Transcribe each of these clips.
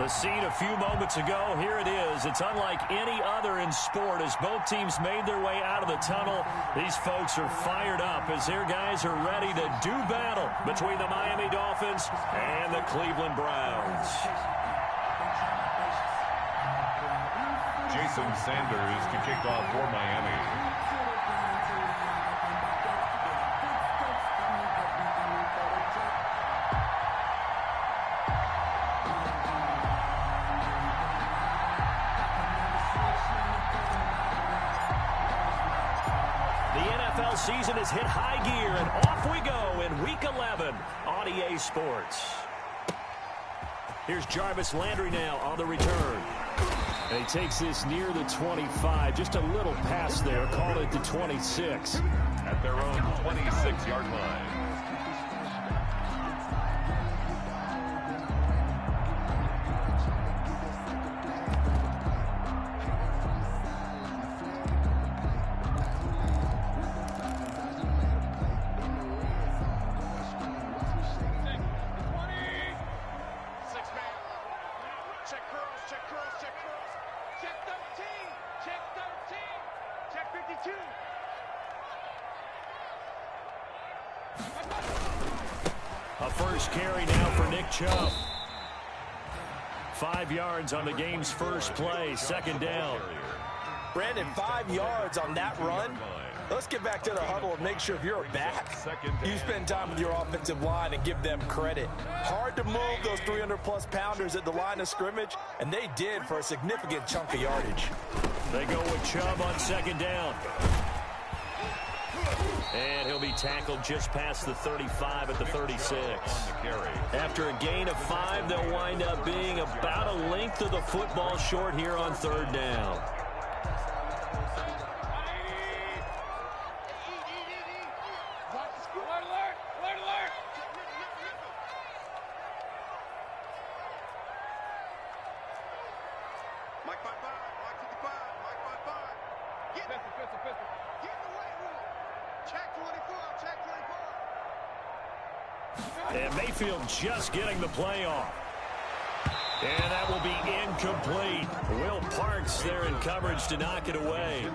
The scene a few moments ago, here it is. It's unlike any other in sport as both teams made their way out of the tunnel. These folks are fired up as their guys are ready to do battle between the Miami Dolphins and the Cleveland Browns. Jason Sanders to kick off for Miami. Season has hit high gear, and off we go in Week 11 on EA Sports. Here's Jarvis Landry now on the return. And he takes this near the 25. Just a little pass there. Call it the 26. At their own 26-yard line. A first carry now for Nick Chubb. 5 yards on the game's first play, second down. Brandon, 5 yards on that run. Let's get back to the huddle and make sure if you're back, you spend time with your offensive line and give them credit. Hard to move those 300-plus pounders at the line of scrimmage, and they did for a significant chunk of yardage. They go with Chubb on second down. And he'll be tackled just past the 35 at the 36. After a gain of 5, they'll wind up being about a length of the football short here on third down. And Mayfield just getting the play off. And that will be incomplete. Will Parks there in coverage to knock it away.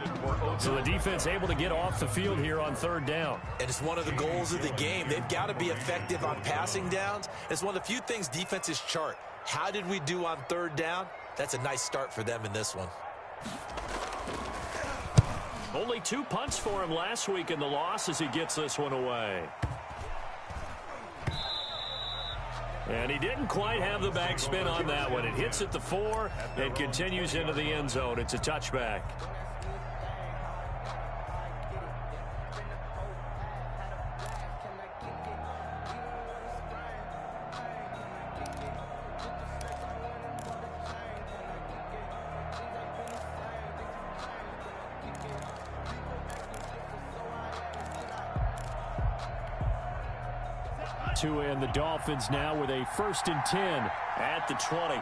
So the defense able to get off the field here on third down. And it's one of the goals of the game. They've got to be effective on passing downs. It's one of the few things defenses chart. How did we do on third down? That's a nice start for them in this one. Only 2 punts for him last week in the loss as he gets this one away. And he didn't quite have the backspin on that one. It hits at the 4 and continues into the end zone. It's a touchback. And the Dolphins now with a 1st and 10 at the 20.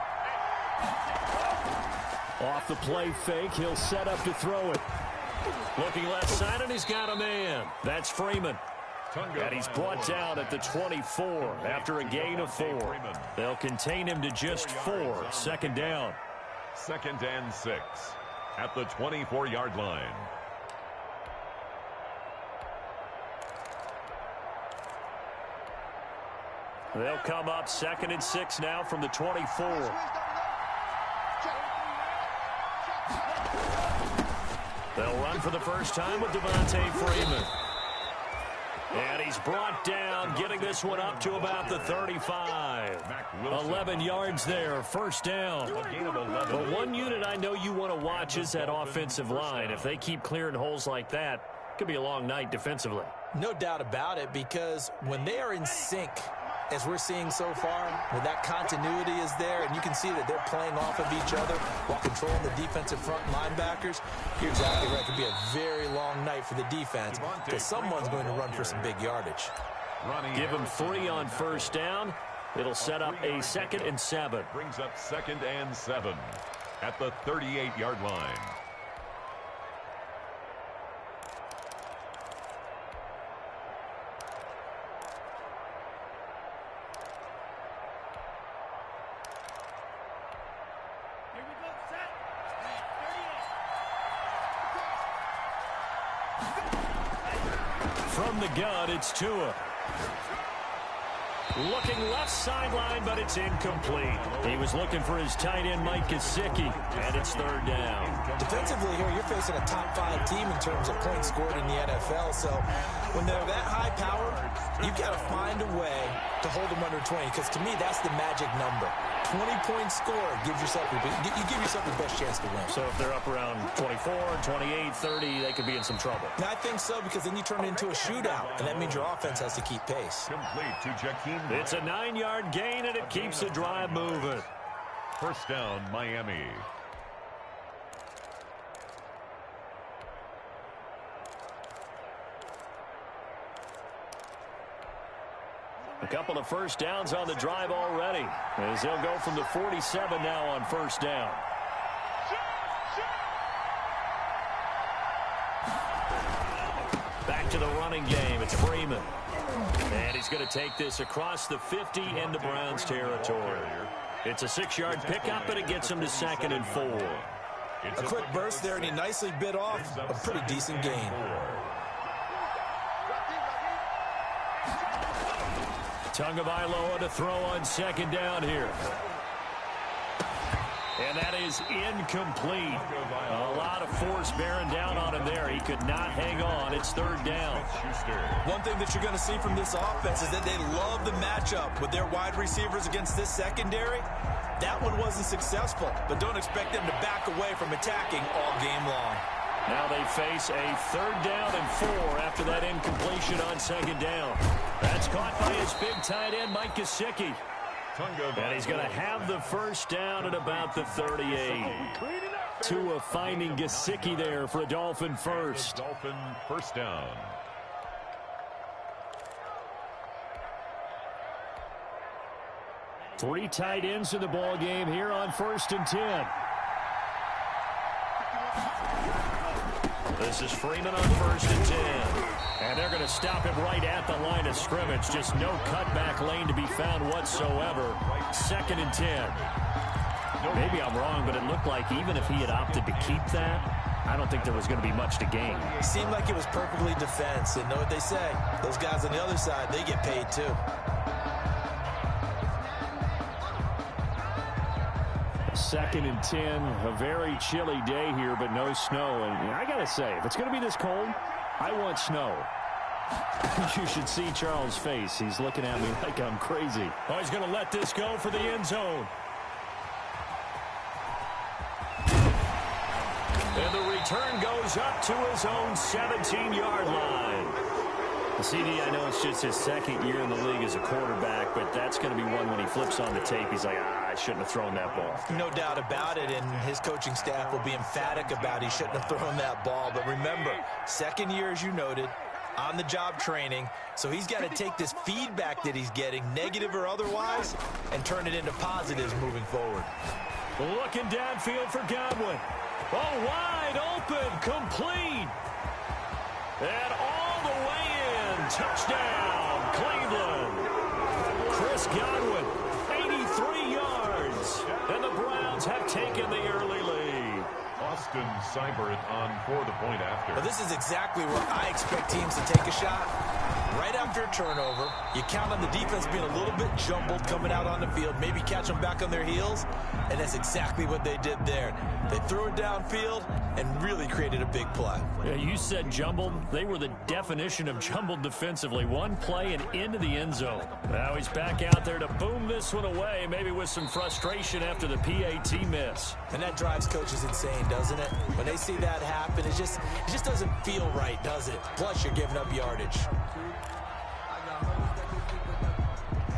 Off the play fake, he'll set up to throw it. Looking left side, and he's got a man. That's Freeman. And he's brought down at the 24 after a gain of 4. They'll contain him to just 4. Second down. 2nd and 6 at the 24-yard line. They'll come up 2nd and 6 now from the 24. They'll run for the first time with Devontae Freeman. And he's brought down, getting this one up to about the 35. 11 yards there, first down. The one unit I know you want to watch is that offensive line. If they keep clearing holes like that, it could be a long night defensively. No doubt about it, because when they are in sync, as we're seeing so far, when that continuity is there, and you can see that they're playing off of each other while controlling the defensive front linebackers, you're exactly right. It could be a very long night for the defense because someone's going to run for some big yardage. Give them 3 on first down. It'll set up a 2nd and 7. Brings up 2nd and 7 at the 38-yard line. from the gun, it's Tua. Looking left sideline, but it's incomplete. He was looking for his tight end, Mike Gesicki, and it's third down. Defensively here, you're facing a top-5 team in terms of points scored in the NFL. So when they're that high power, you've got to find a way to hold them under 20, because to me, that's the magic number. 20-point score gives yourself you give yourself the best chance to win. So if they're up around 24, 28, 30, they could be in some trouble. And I think so, because then you turn it into a shootout, and that means your offense has to keep pace. Complete to Jakeem. It's a 9-yard gain, and it keeps the drive moving. First down, Miami. A couple of first downs on the drive already, as they'll go from the 47 now on first down. Back to the running game. It's Freeman. And he's going to take this across the 50 into Browns territory. It's a 6-yard pickup, and it gets him to 2nd and 4. A quick burst there, and he nicely bit off a pretty decent gain. Tagovailoa to throw on 2nd down here. And that is incomplete. A lot of force bearing down on him there. He could not hang on. It's 3rd down. One thing that you're going to see from this offense is that they love the matchup with their wide receivers against this secondary. That one wasn't successful, but don't expect them to back away from attacking all game long. Now they face a 3rd down and 4 after that incompletion on 2nd down. That's caught by his big tight end, Mike Gesicki. And he's going to have the first down at about the 38. Tua finding Gesicki there for a Dolphin first. Dolphin first down. Three tight ends in the ball game here on 1st and 10. This is Freeman on 1st and 10. And they're going to stop him right at the line of scrimmage. Just no cutback lane to be found whatsoever. 2nd and 10. Maybe I'm wrong, but it looked like even if he had opted to keep that, I don't think there was going to be much to gain. It seemed like it was perfectly defense. And know what they say? Those guys on the other side, they get paid too. 2nd and 10. A very chilly day here, but no snow. And I got to say, if it's going to be this cold, I want snow. You should see Charles' face. He's looking at me like I'm crazy. Oh, he's going to let this go for the end zone. And the return goes up to his own 17-yard line. The CD, I know it's just his 2nd year in the league as a quarterback, but that's going to be one when he flips on the tape. He's like, I shouldn't have thrown that ball. No doubt about it, and his coaching staff will be emphatic about he shouldn't have thrown that ball. But remember, 2nd year, as you noted, on-the-job training, so he's got to take this feedback that he's getting, negative or otherwise, and turn it into positives moving forward. Looking downfield for Godwin. Oh, wide open, complete. And all the way in. Touchdown, Cleveland. Chris Godwin, 83 yards. And the Browns have taken the early lead. Austin Seibert on for the point after. Well, this is exactly where I expect teams to take a shot. Right after a turnover, you count on the defense being a little bit jumbled coming out on the field, maybe catch them back on their heels, and that's exactly what they did there. They threw it downfield and really created a big play. Yeah, you said jumbled. They were the definition of jumbled defensively. One play and into the end zone. Now he's back out there to boom this one away, maybe with some frustration after the PAT miss. And that drives coaches insane, doesn't it? When they see that happen, it just doesn't feel right, does it? Plus, you're giving up yardage.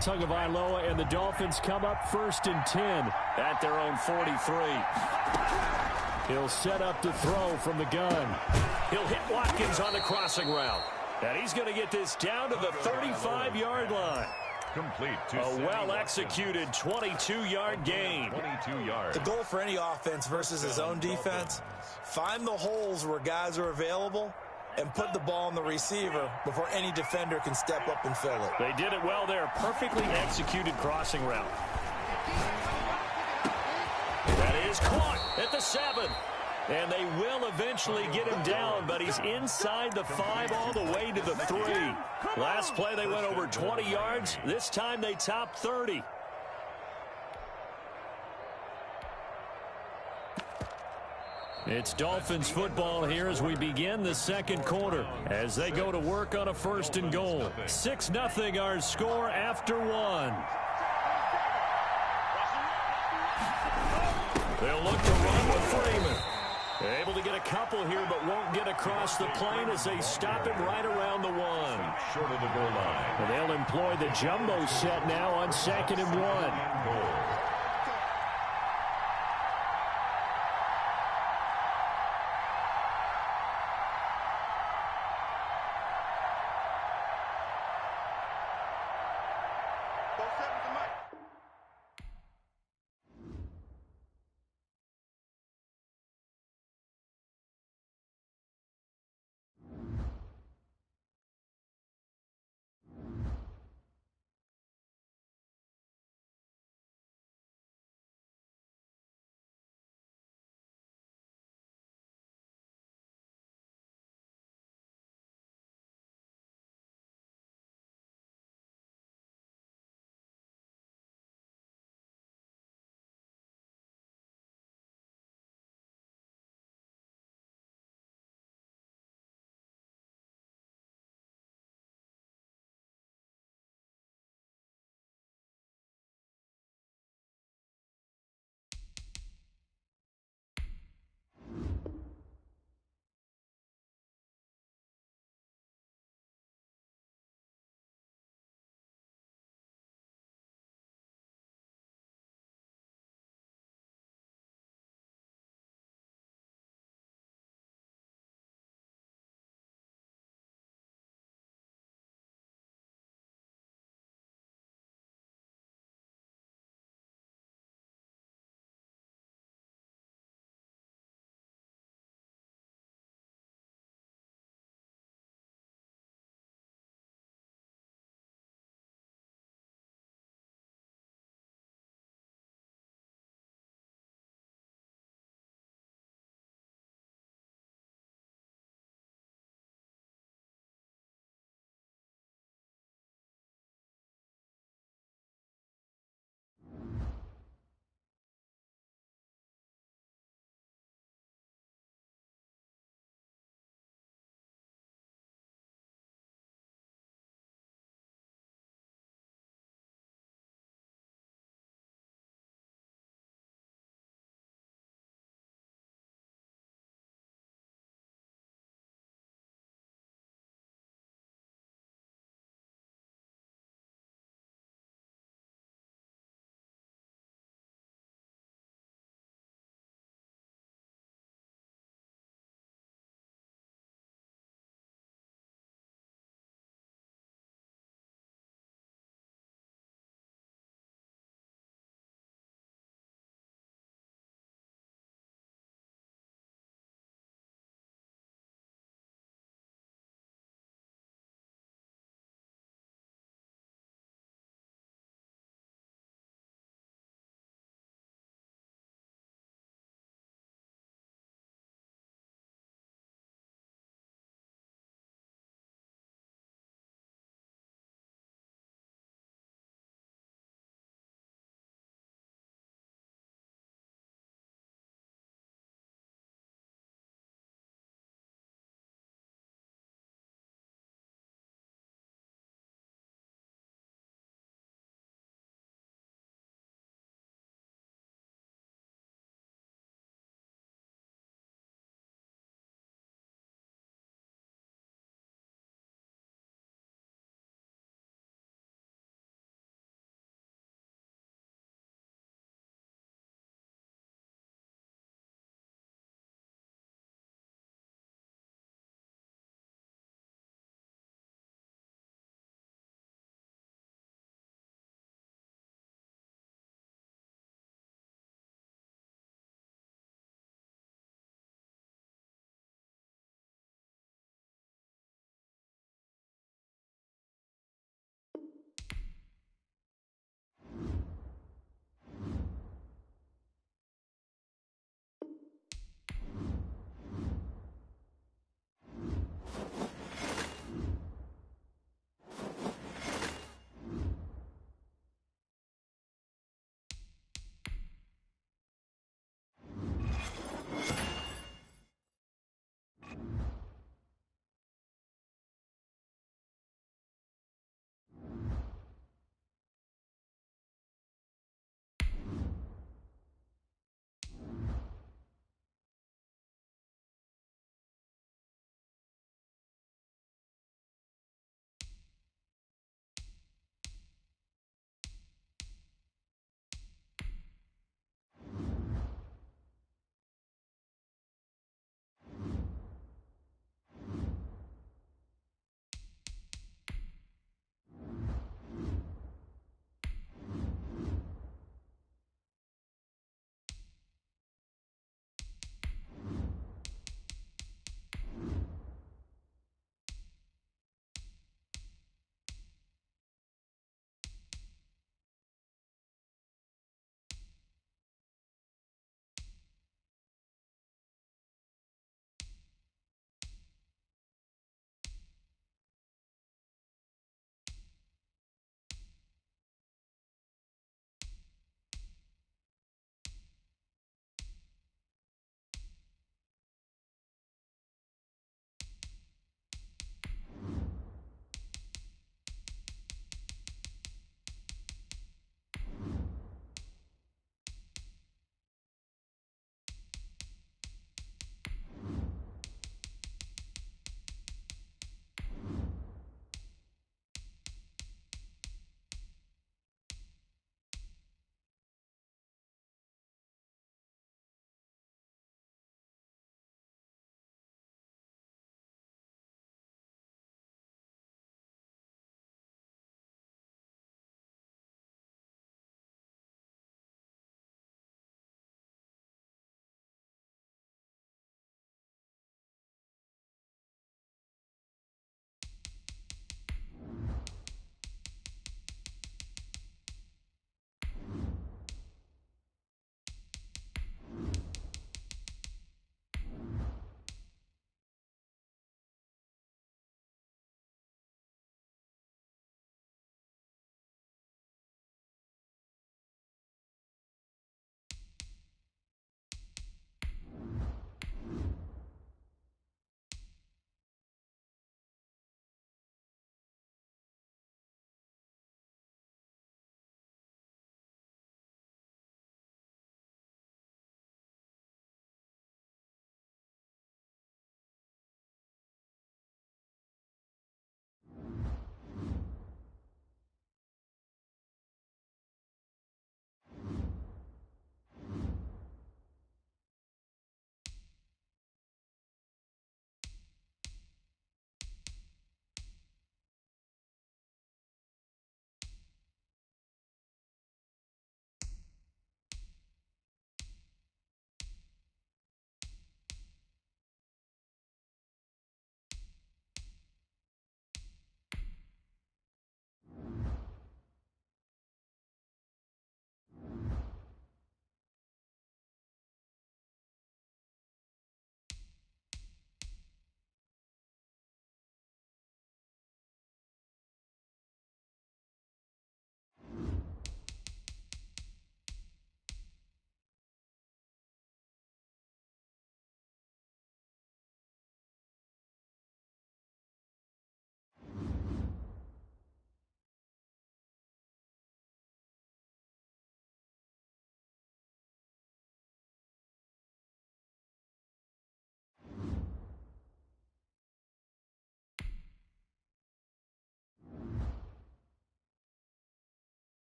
Tagovailoa and the Dolphins come up 1st and 10 at their own 43. He'll set up to throw from the gun. He'll hit Watkins on the crossing route. And he's going to get this down to the 35-yard line. Complete to a well-executed 22-yard gain. 22 yards. The goal for any offense versus his own defense, find the holes where guys are available and put the ball on the receiver before any defender can step up and fill it. They did it well there. Perfectly executed crossing route. That is caught at the 7. And they will eventually get him down, but he's inside the 5 all the way to the 3. Last play, they went over 20 yards. This time, they topped 30. It's Dolphins football here as we begin the second quarter as they go to work on a 1st and goal. 6-0 our score after 1. They'll look to run with Freeman. Able to get a couple here, but won't get across the plane as they stop him right around the 1. Short of the goal line. And they'll employ the jumbo set now on 2nd and 1.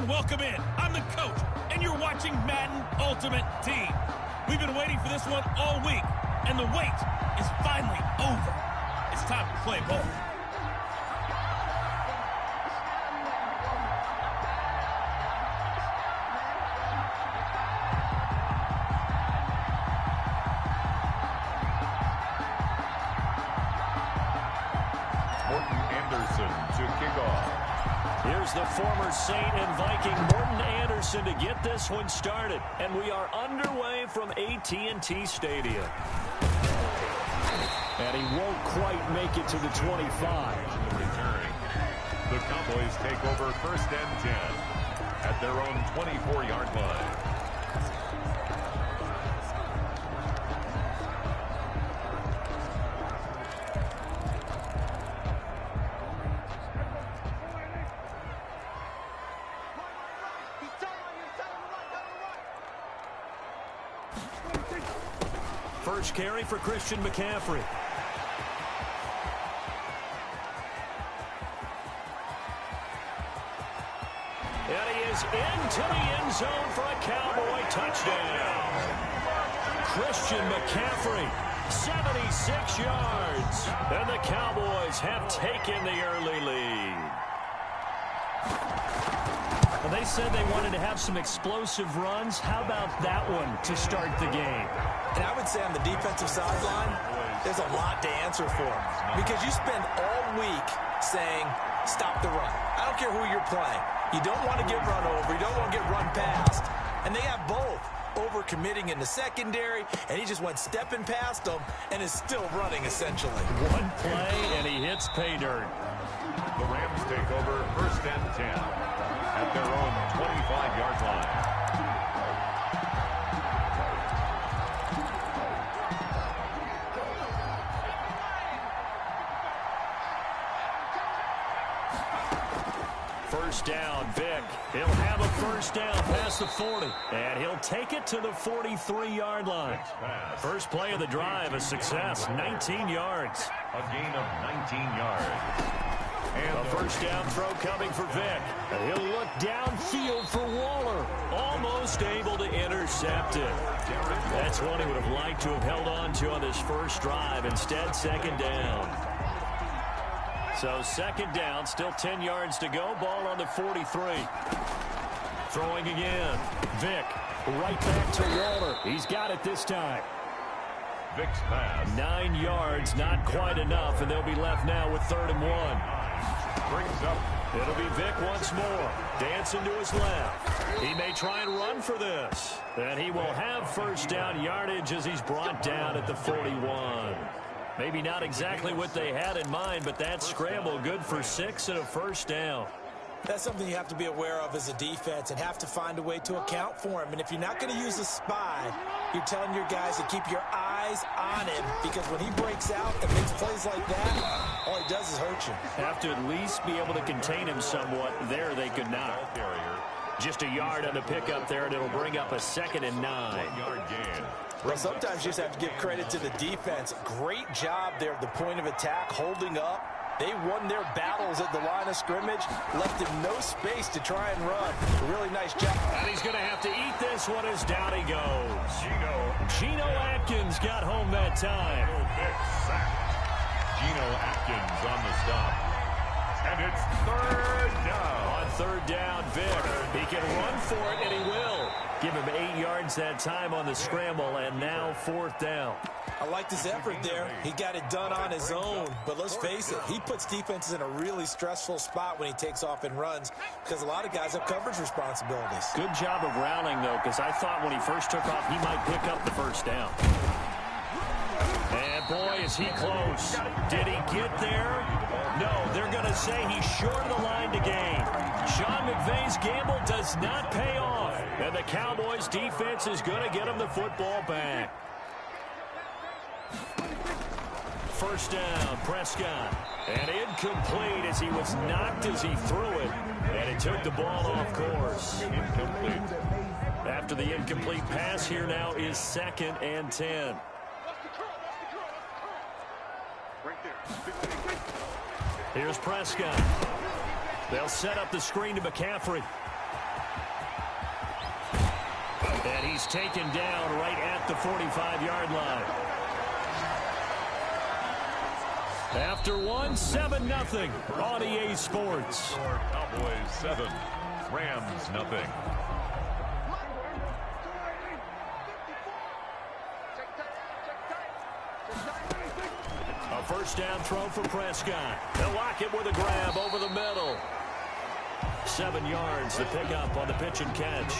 everyone, welcome in. I'm the coach, and you're watching Madden Ultimate Team. We've been waiting for this one all week, and the wait is finally over. It's time to play ball. Here's the former Saint and Viking Morton Anderson to get this one started. And we are underway from AT&T Stadium. And he won't quite make it to the 25. The Cowboys take over 1st and 10 at their own 24-yard line. First carry for Christian McCaffrey. And he is into the end zone for a Cowboy touchdown. Christian McCaffrey, 76 yards. And the Cowboys have taken the early lead. Well, they said they wanted to have some explosive runs. How about that one to start the game? And I would say on the defensive sideline, there's a lot to answer for. Because you spend all week saying, stop the run. I don't care who you're playing. You don't want to get run over. You don't want to get run past. And they have both. Overcommitting in the secondary, and he just went stepping past them and is still running, essentially. One play, and he hits pay dirt. The Rams take over 1st and 10 at their own 25-yard line. First down, Vic. He'll have a first down past the 40. And he'll take it to the 43-yard line. First play of the drive, a success, 19 yards. A gain of 19 yards. And a first down throw coming for Vic. And he'll look downfield for Waller. Almost able to intercept it. That's one he would have liked to have held on to on this first drive. Instead, second down. So second down, still 10 yards to go. Ball on the 43. Throwing again. Vic right back to Waller. He's got it this time. Vic's pass. 9 yards, not quite enough, and they'll be left now with 3rd and 1. Brings up. It'll be Vic once more. Dancing to his left. He may try and run for this. And he will have first down yardage as he's brought down at the 41. Maybe not exactly what they had in mind, but that scramble good for 6 and a first down. That's something you have to be aware of as a defense and have to find a way to account for him. And if you're not going to use a spy, you're telling your guys to keep your eyes on him, because when he breaks out and makes plays like that, all he does is hurt you. Have to at least be able to contain him somewhat. There they could not. Just a yard on the pickup there, and it'll bring up a 2nd and 9. 1-yard gain. Well, sometimes you just have to give credit to the defense. Great job there at the point of attack, holding up. They won their battles at the line of scrimmage, left him no space to try and run. A really nice job. And he's going to have to eat this one as down he goes. Geno Atkins got home that time. Big sack. Geno Atkins on the stop. And it's 3rd down. On 3rd down, Vic. He can run for it, and he will. Give him 8 yards that time on the scramble, and now 4th down. I liked his effort there. He got it done on his own. But let's face it, he puts defenses in a really stressful spot when he takes off and runs, because a lot of guys have coverage responsibilities. Good job of rounding, though, because I thought when he first took off, he might pick up the first down. And, boy, is he close. Did he get there? No, they're going to say he's short of the line to gain. Sean McVay's gamble does not pay off. And the Cowboys' defense is going to get him the football back. First down, Prescott. And incomplete as he was knocked as he threw it. And it took the ball off course. Incomplete. After the incomplete pass, here now is 2nd and 10. Here's Prescott. They'll set up the screen to McCaffrey. And he's taken down right at the 45-yard line. After 7-0 on EA Sports. Cowboys 7, Rams nothing. A first down throw for Prescott. They'll lock it with a grab over the middle. 7 yards to pick up on the pitch and catch.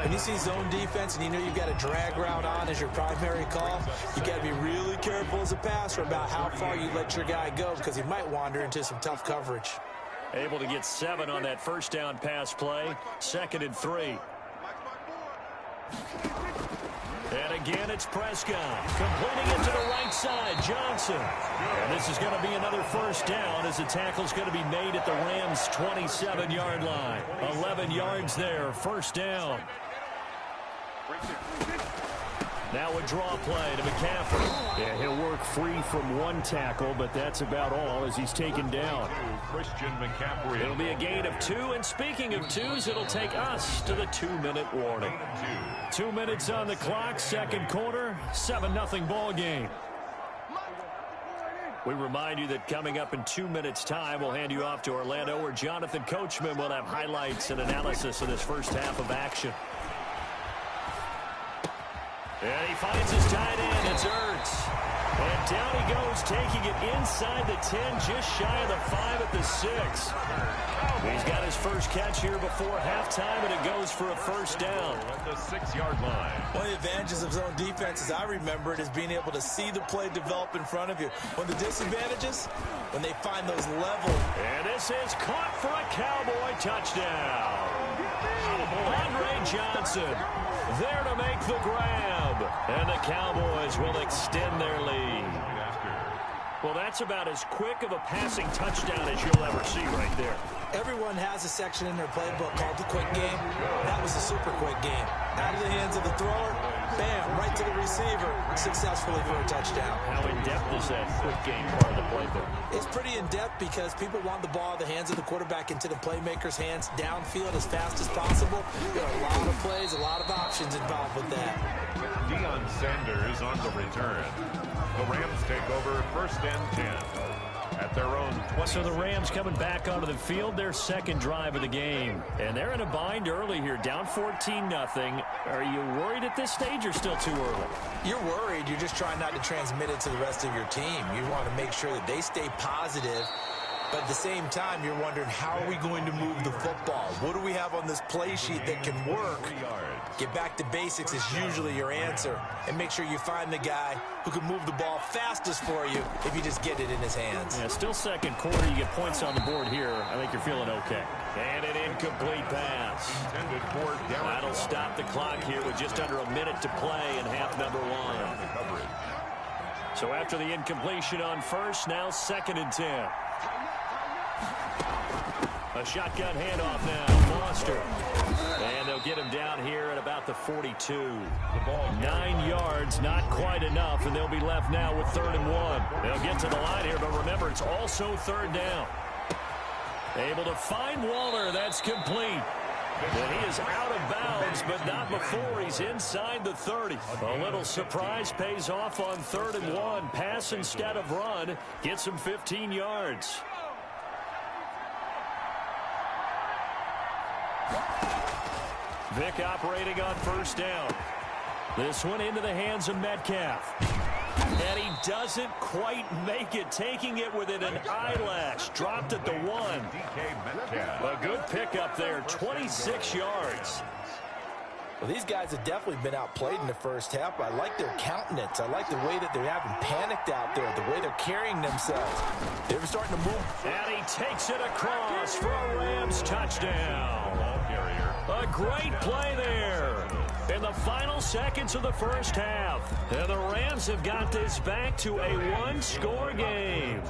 When you see zone defense and you know you've got a drag route on as your primary call, you got to be really careful as a passer about how far you let your guy go because he might wander into some tough coverage. Able to get 7 on that first down pass play. 2nd and 3. And again, it's Prescott. Completing it to the right side, Johnson. And this is going to be another first down as the tackle's going to be made at the Rams' 27-yard line. 11 yards there, first down. Now a draw play to McCaffrey. Yeah, he'll work free from one tackle, but that's about all as he's taken down. Christian McCaffrey. It'll be a gain of 2, and speaking of 2s, it'll take us to the 2-minute warning. 2 minutes on the clock, second quarter, 7-0 ball game. We remind you that coming up in 2 minutes' time, we'll hand you off to Orlando, where Jonathan Coachman will have highlights and analysis of this first half of action. And he finds his tight end. It's Ertz. And down he goes, taking it inside the 10, just shy of the 5 at the 6. He's got his first catch here before halftime, and it goes for a first down. At the 6-yard line. One of the advantages of zone defense, as I remember it, is being able to see the play develop in front of you. One of the disadvantages, when they find those level. And this is caught for a Cowboy touchdown. Andre Johnson there to make the grab. And the Cowboys will extend their lead. Well, that's about as quick of a passing touchdown as you'll ever see right there. Everyone has a section in their playbook called the quick game. That was a super quick game. Out of the hands of the thrower, bam, right to the receiver, successfully for a touchdown. How in-depth is that quick game part of the playbook? It's pretty in-depth because people want the ball in the hands of the quarterback into the playmaker's hands downfield as fast as possible. There are a lot of plays, a lot of options involved with that. Deion Sanders on the return. The Rams take over first and 10 at their own 20. So the Rams coming back onto the field, their second drive of the game. And they're in a bind early here, down 14-0. Are you worried at this stage or still too early? You're worried. You're just trying not to transmit it to the rest of your team. You want to make sure that they stay positive. But at the same time, you're wondering, how are we going to move the football? What do we have on this play sheet that can work? Get back to basics is usually your answer. And make sure you find the guy who can move the ball fastest for you if you just get it in his hands. Yeah, still second quarter. You get points on the board here. I think you're feeling okay. And an incomplete pass. That'll stop the clock here with just under a minute to play in half number 1. So after the incompletion on first, now 2nd and 10. A shotgun handoff now, Foster. And they'll get him down here at about the 42. The ball 9 yards, not quite enough, and they'll be left now with 3rd and 1. They'll get to the line here, but remember, it's also 3rd down. Able to find Waller, that's complete. And he is out of bounds, but not before he's inside the 30. A little surprise pays off on 3rd and 1. Pass instead of run, gets him 15 yards. Vick operating on first down. This one into the hands of Metcalf. And he doesn't quite make it, taking it within an eyelash. Dropped at the 1. A good pickup there, 26 yards. Well, these guys have definitely been outplayed in the first half. I like their countenance. I like the way that they're having panicked out there, the way they're carrying themselves. They're starting to move. And he takes it across for a Rams touchdown. A great play there in the final seconds of the first half. And the Rams have got this back to a 1-score game.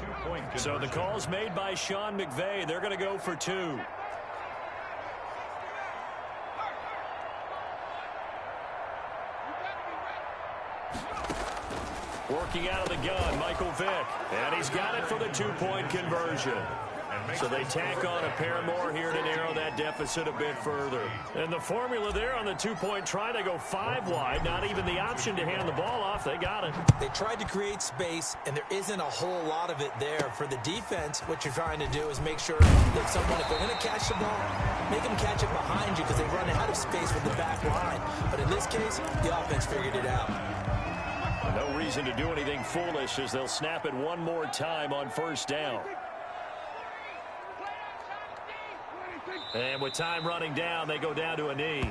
So the call's made by Sean McVay. They're going to go for 2. Working out of the gun, Michael Vick. And he's got it for the 2-point conversion. So they tack on a pair more here to narrow that deficit a bit further. And the formula there on the two-point try, they go 5 wide. Not even the option to hand the ball off. They got it. They tried to create space, and there isn't a whole lot of it there. For the defense, what you're trying to do is make sure that someone, if they're going to catch the ball, make them catch it behind you because they run out of space with the back line. But in this case, the offense figured it out. No reason to do anything foolish as they'll snap it one more time on first down. And with time running down, they go down to a knee.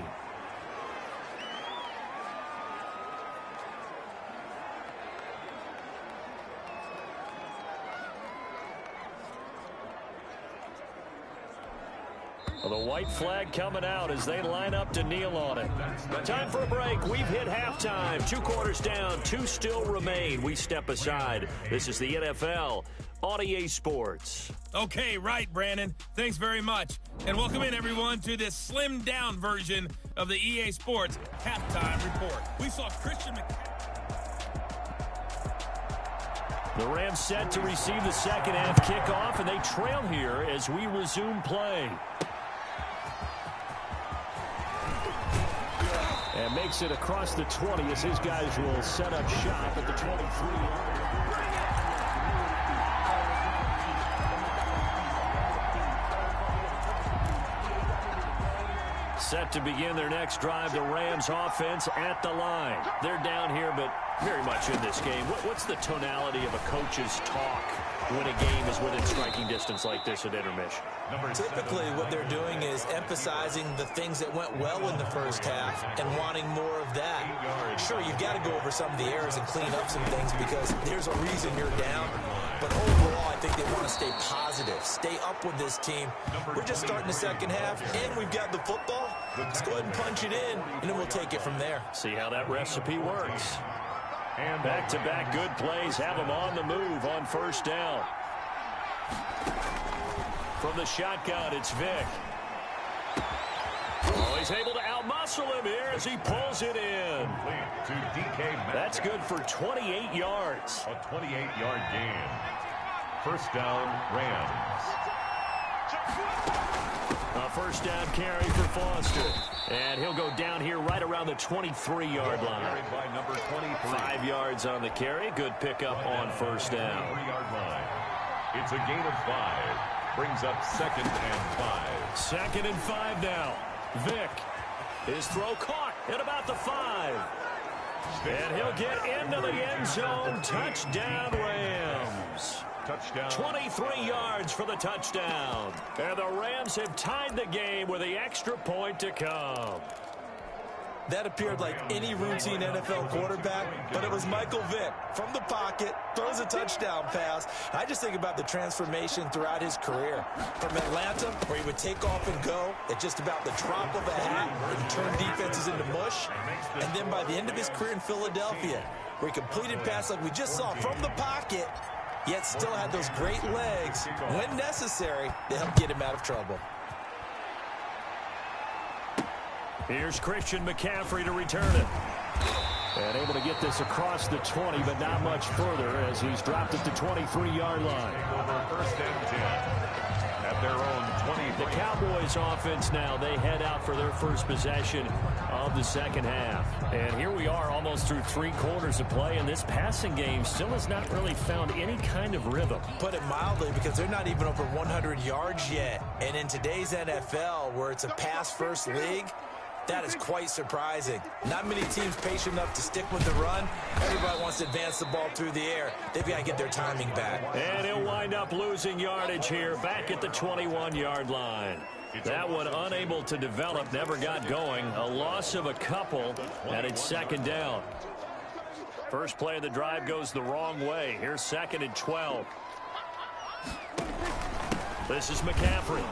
Well, the white flag coming out as they line up to kneel on it. Time for a break. We've hit halftime. 2 quarters down. 2 still remain. We step aside. This is the NFL on EA Sports. Okay, right, Brandon. Thanks very much. And welcome in, everyone, to this slimmed-down version of the EA Sports Halftime Report. We saw Christian The Rams set to receive the second half kickoff, and they trail here as we resume play. And makes it across the 20 as his guys will set up shop at the 23. Set to begin their next drive, the Rams offense at the line. They're down here, but very much in this game. What's the tonality of a coach's talk when a game is within striking distance like this at intermission? Typically, what they're doing is emphasizing the things that went well in the first half and wanting more of that. Sure, you've got to go over some of the errors and clean up some things because there's a reason you're down. But overall, I think they want to stay positive, stay up with this team. We're just starting the second half, and we've got the football. Let's go ahead and punch it in, and then we'll take it from there. See how that recipe works. And back-to-back good plays have them on the move on first down. From the shotgun, it's Vick. Oh, he's able to outmuscle him here as he pulls it in. That's good for 28 yards. A 28-yard gain. First down, Rams. A first down carry for Foster. And he'll go down here right around the 23-yard line. By number 23. 5 yards on the carry. Good pickup on first down. 3-yard line. It's a gain of 5. Brings up 2nd and 5. 2nd and 5 now. Vick. His throw caught at about the 5. And he'll get into the end zone. Touchdown, Rams. Touchdown. 23 yards for the touchdown. And the Rams have tied the game with the extra point to come. That appeared like any routine NFL quarterback, but it was Michael Vick from the pocket, throws a touchdown pass. I just think about the transformation throughout his career. From Atlanta, where he would take off and go at just about the drop of a hat and turn defenses into mush. And then by the end of his career in Philadelphia, where he completed passes like we just saw from the pocket, yet still had those great legs, when necessary, to help get him out of trouble. Here's Christian McCaffrey to return it. And able to get this across the 20, but not much further as he's dropped at the 23-yard line. Over 1st and 10 at their own 20. The Cowboys offense now, they head out for their first possession of the second half. And here we are almost through 3 quarters of play, and this passing game still has not really found any kind of rhythm. Put it mildly, because they're not even over 100 yards yet. And in today's NFL, where it's a pass-first league, that is quite surprising. Not many teams patient enough to stick with the run. Everybody wants to advance the ball through the air. They've got to get their timing back. And he'll wind up losing yardage here back at the 21-yard line. That one unable to develop, never got going. A loss of a couple, and it's 2nd down. First play of the drive goes the wrong way. Here's 2nd and 12. This is McCaffrey.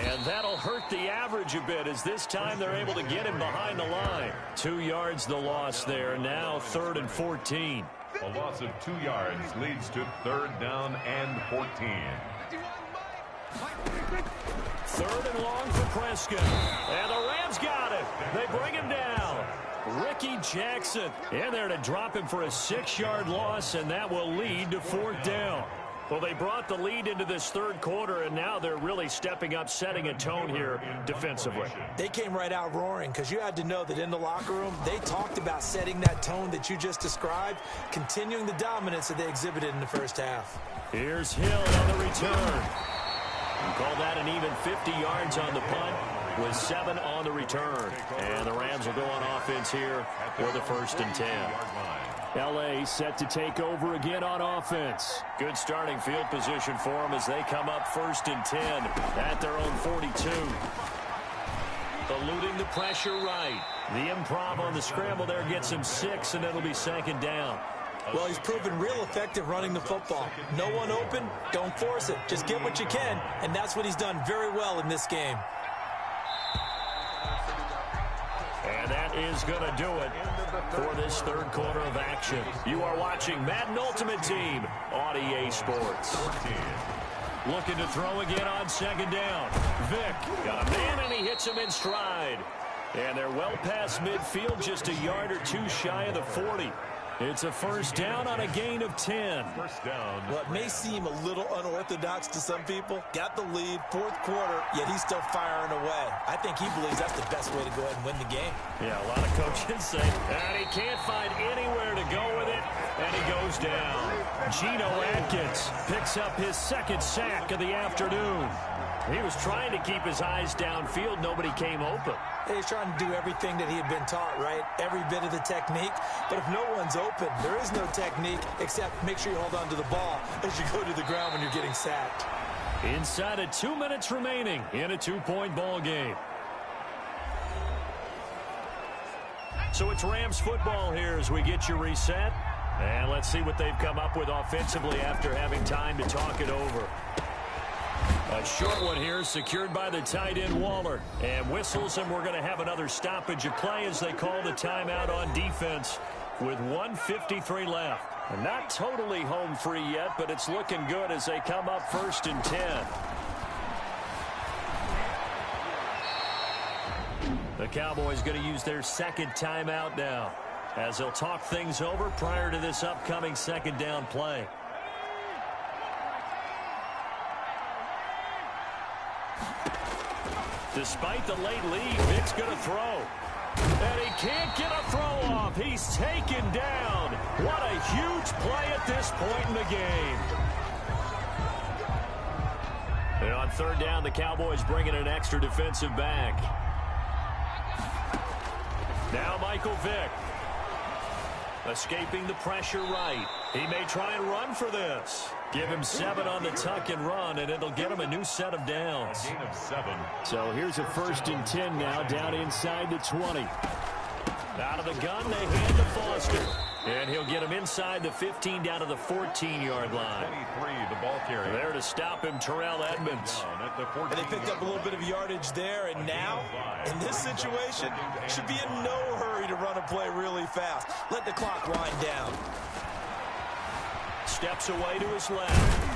And that'll hurt the average a bit as this time they're able to get him behind the line. 2 yards the loss there. Now 3rd and 14. A loss of 2 yards leads to 3rd down and 14. 3rd and long for Prescott. And the Rams got it. They bring him down. Ricky Jackson in there to drop him for a 6-yard loss, and that will lead to 4th down. Well, they brought the lead into this third quarter, and now they're really stepping up, setting a tone here defensively. They came right out roaring because you had to know that in the locker room, they talked about setting that tone that you just described, continuing the dominance that they exhibited in the first half. Here's Hill on the return. We call that an even 50 yards on the punt with 7 on the return. And the Rams will go on offense here for the 1st and 10. L.A. set to take over again on offense. Good starting field position for them as they come up 1st and 10 at their own 42. Eluding the pressure right. The improv on the scramble there gets him 6, and it'll be 2nd down. Well, he's proven real effective running the football. No one open, don't force it. Just get what you can, and that's what he's done very well in this game. And that is going to do it for this third quarter of action. You are watching Madden Ultimate Team on EA Sports. Looking to throw again on 2nd down. Vick got a man, and he hits him in stride. And they're well past midfield, just a yard or 2 shy of the 40. It's a 1st down on a gain of 10. 1st down. Well, it may seem a little unorthodox to some people. Got the lead, 4th quarter, yet he's still firing away. I think he believes that's the best way to go ahead and win the game. Yeah, a lot of coaches say that he can't find anywhere to go with it, and he goes down. Geno Atkins picks up his 2nd sack of the afternoon. He was trying to keep his eyes downfield. Nobody came open. He's trying to do everything that he had been taught, right? Every bit of the technique. But if no one's open, there is no technique except make sure you hold on to the ball as you go to the ground when you're getting sacked. Inside of 2 minutes remaining in a 2-point ball game. So it's Rams football here as we get you reset. And let's see what they've come up with offensively after having time to talk it over. A short one here secured by the tight end Waller. And whistles, and we're going to have another stoppage of play as they call the timeout on defense with 1:53 left. And not totally home free yet, but it's looking good as they come up 1st and 10. The Cowboys going to use their 2nd timeout now as they'll talk things over prior to this upcoming 2nd down play. Despite the late lead, Vick's going to throw. And he can't get a throw off. He's taken down. What a huge play at this point in the game. And on 3rd down, the Cowboys bring in an extra defensive back. Now Michael Vick. Escaping the pressure right. He may try and run for this. Give him 7 on the tuck and run, and it'll get him a new set of downs. A gain of 7. So here's a 1st and 10 now, down inside the 20. Out of the gun, they hand to Foster. And he'll get him inside the 15 down to the 14-yard line. 23, the ball carrier. There to stop him, Terrell Edmonds. And they picked up a little bit of yardage there, and now, in this situation, should be in no hurry to run a play really fast. Let the clock wind down. Steps away to his left.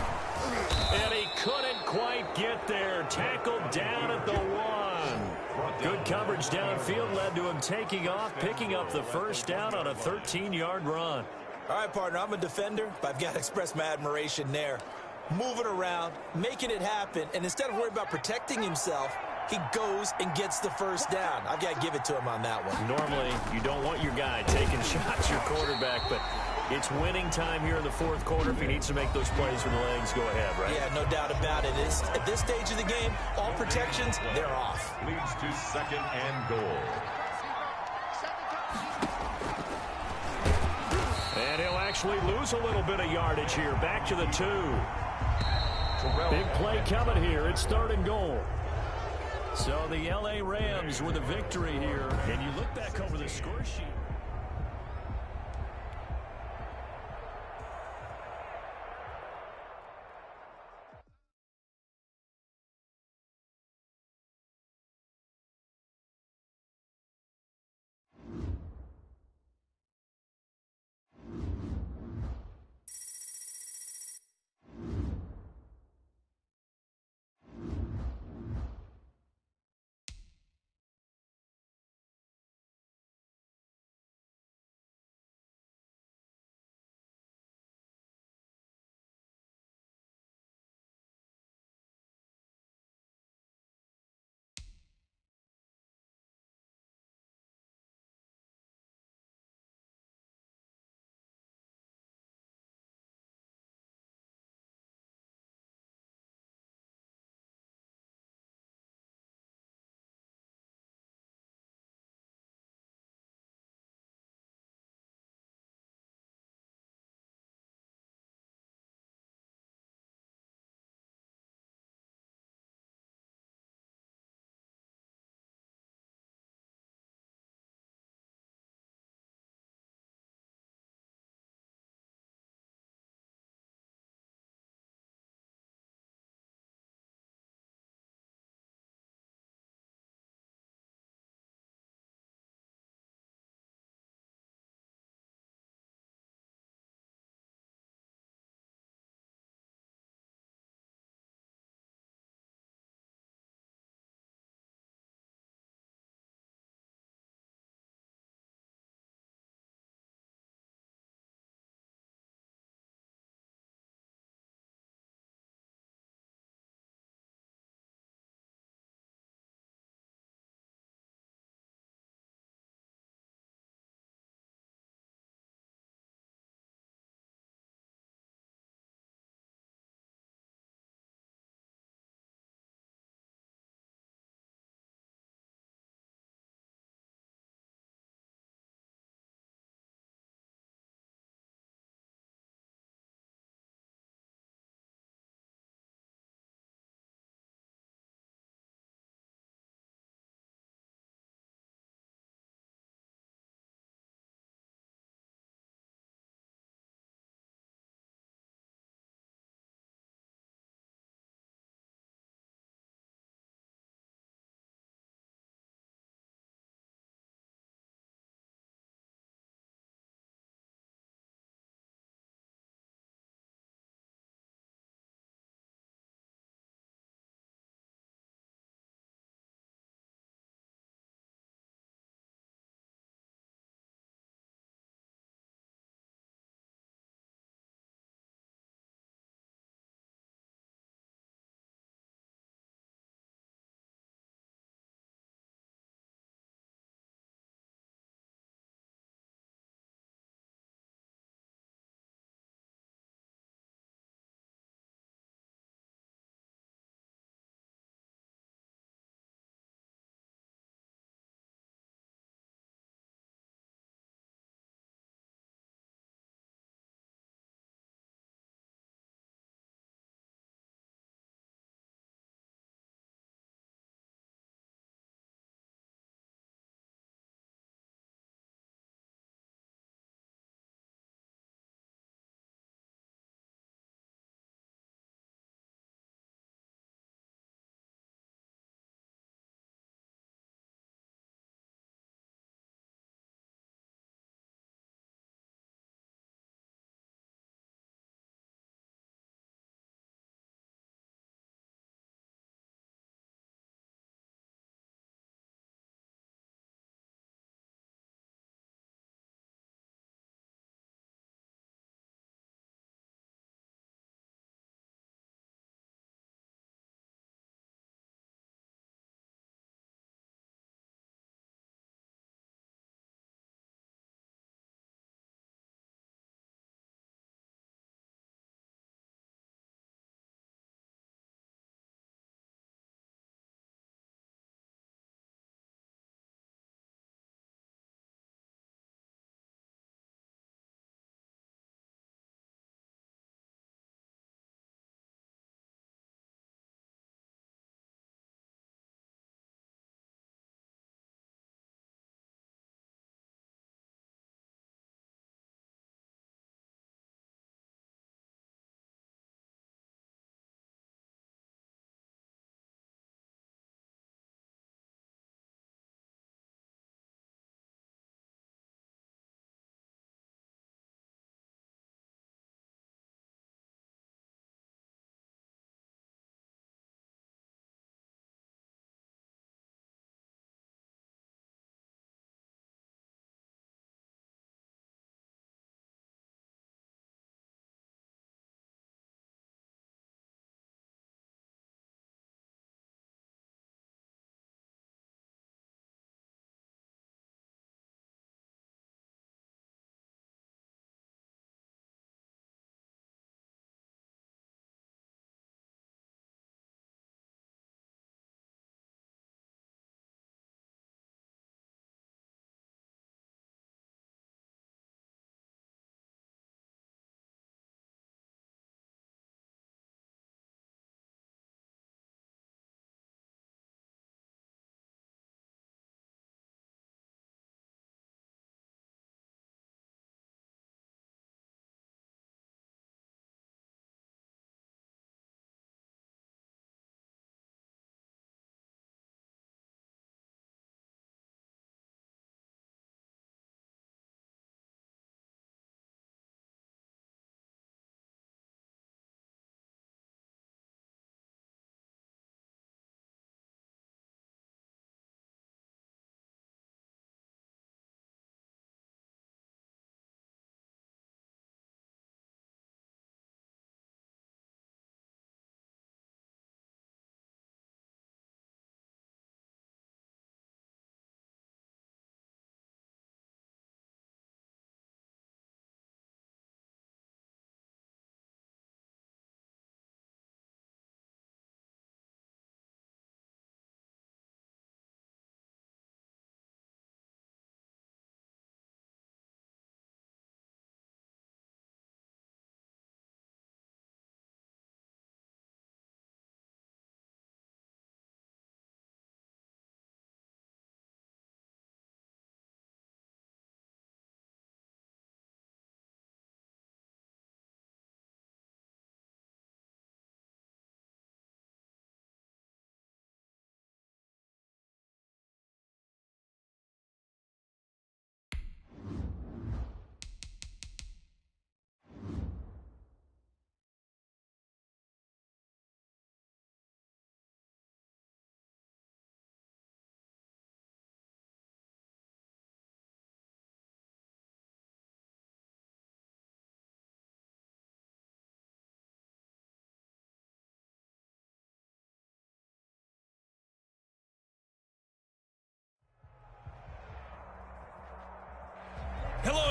And he couldn't quite get there. Tackled down at the 1. Good coverage downfield led to him taking off, picking up the 1st down on a 13-yard run. All right, partner, I'm a defender, but I've got to express my admiration there. Moving around, making it happen, and instead of worrying about protecting himself, he goes and gets the 1st down. I've got to give it to him on that one. Normally, you don't want your guy taking shots, your quarterback, but it's winning time here in the 4th quarter. If he needs to make those plays with the legs, go ahead, right? Yeah, no doubt about it. At this stage of the game, all protections, they're off. Leads to 2nd and goal. And he'll actually lose a little bit of yardage here. Back to the 2. Big play coming here. It's 3rd and goal. So the L.A. Rams with a victory here. And you look back over the score sheet.